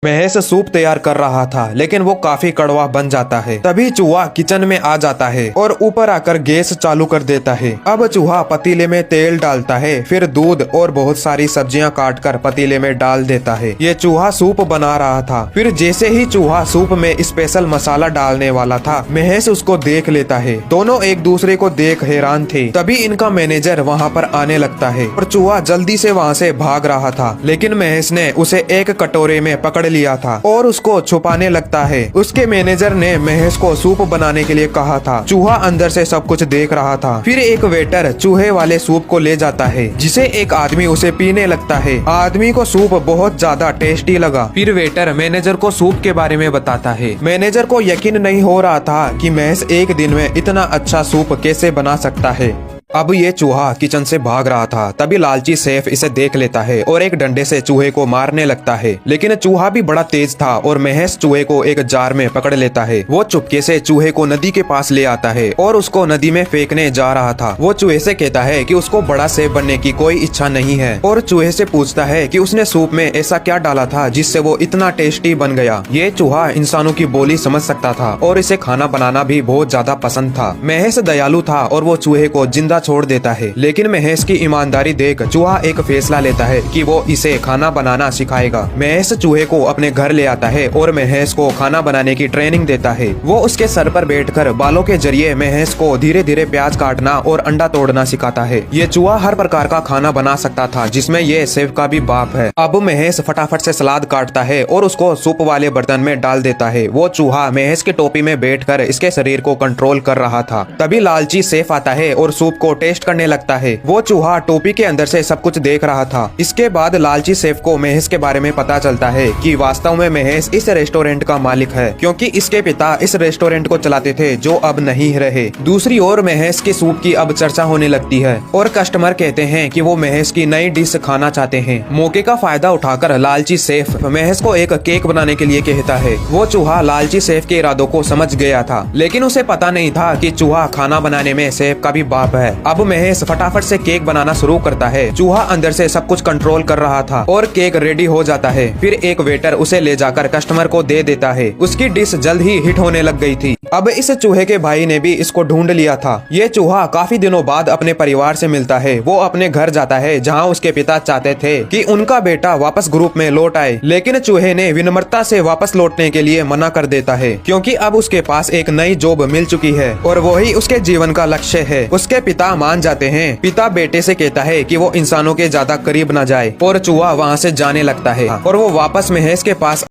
Mahesh soup तैयार कर रहा था, लेकिन वो काफी कड़वा बन जाता है। तभी चूहा किचन में आ जाता है और ऊपर आकर गैस चालू कर देता है। अब चूहा पतीले में तेल डालता है, फिर दूध और बहुत सारी सब्जियां काटकर पतीले में डाल देता है। ये चूहा सूप बना रहा था। फिर जैसे ही चूहा सूप में स्पेशल मसाला डालने वाला था, महेश उसको देख लेता है। दोनों एक दूसरे को देख हैरान थे। तभी इनका मैनेजर वहाँ पर आने लगता है और चूहा जल्दी से वहाँ से भाग रहा था, लेकिन महेश ने उसे एक कटोरे में पकड़ लिया था और उसको छुपाने लगता है। उसके मैनेजर ने महेश को सूप बनाने के लिए कहा था। चूहा अंदर से सब कुछ देख रहा था। फिर एक वेटर चूहे वाले सूप को ले जाता है, जिसे एक आदमी उसे पीने लगता है। आदमी को सूप बहुत ज्यादा टेस्टी लगा। फिर वेटर मैनेजर को सूप के बारे में बताता है। मैनेजर को यकीन नहीं हो रहा था कि महेश एक दिन में इतना अच्छा सूप कैसे बना सकता है। अब ये चूहा किचन से भाग रहा था। तभी लालची शेफ इसे देख लेता है और एक डंडे से चूहे को मारने लगता है, लेकिन चूहा भी बड़ा तेज था और महेश चूहे को एक जार में पकड़ लेता है। वो चुपके से चूहे को नदी के पास ले आता है और उसको नदी में फेंकने जा रहा था। वो चूहे से कहता है कि उसको बड़ा शेफ बनने की कोई इच्छा नहीं है और चूहे से पूछता है कि उसने सूप में ऐसा क्या डाला था जिससे वो इतना टेस्टी बन गया। ये चूहा इंसानों की बोली समझ सकता था और इसे खाना बनाना भी बहुत ज्यादा पसंद था। महेश दयालु था और वो चूहे को जिंदा छोड़ देता है, लेकिन महेश की ईमानदारी देख चूहा एक फैसला लेता है कि वो इसे खाना बनाना सिखाएगा। महेश चूहे को अपने घर ले आता है और महेश को खाना बनाने की ट्रेनिंग देता है। वो उसके सर पर बैठकर बालों के जरिए महेश को धीरे धीरे प्याज काटना और अंडा तोड़ना सिखाता है। ये चूहा हर प्रकार का खाना बना सकता था, जिसमें ये शेफ का भी बाप है। अब महेश फटाफट से सलाद काटता है और उसको सूप वाले बर्तन में डाल देता है। वो चूहा महेश की टोपी में बैठकर इसके शरीर को कंट्रोल कर रहा था। तभी लालची शेफ आता है और सूप को टेस्ट करने लगता है। वो चूहा टोपी के अंदर से सब कुछ देख रहा था। इसके बाद लालची शेफ को महेश के बारे में पता चलता है कि वास्तव में महेश इस रेस्टोरेंट का मालिक है, क्योंकि इसके पिता इस रेस्टोरेंट को चलाते थे, जो अब नहीं रहे। दूसरी ओर महेश के सूप की अब चर्चा होने लगती है और कस्टमर कहते हैं कि वो महेश की नई डिश खाना चाहते हैं। मौके का फायदा उठाकर लालची शेफ महेश को एक केक बनाने के लिए कहता है। वो चूहा लालची शेफ के इरादों को समझ गया था, लेकिन उसे पता नहीं था कि चूहा खाना बनाने में शेफ का भी बाप है। अब महेश फटाफट से केक बनाना शुरू करता है। चूहा अंदर से सब कुछ कंट्रोल कर रहा था और केक रेडी हो जाता है। फिर एक वेटर उसे ले जाकर कस्टमर को दे देता है। उसकी डिश जल्द ही हिट होने लग गई थी। अब इस चूहे के भाई ने भी इसको ढूंढ लिया था। ये चूहा काफी दिनों बाद अपने परिवार से मिलता है। वो अपने घर जाता है, जहाँ उसके पिता चाहते थे कि उनका बेटा वापस ग्रुप में लौट आए, लेकिन चूहे ने विनम्रता से वापस लौटने के लिए मना कर देता है, क्योंकि अब उसके पास एक नई जॉब मिल चुकी है और वही उसके जीवन का लक्ष्य है। उसके पिता मान जाते हैं। पिता बेटे से कहता है कि वो इंसानों के ज्यादा करीब न जाए और चूहा वहाँ से जाने लगता है और वो वापस महेश के पास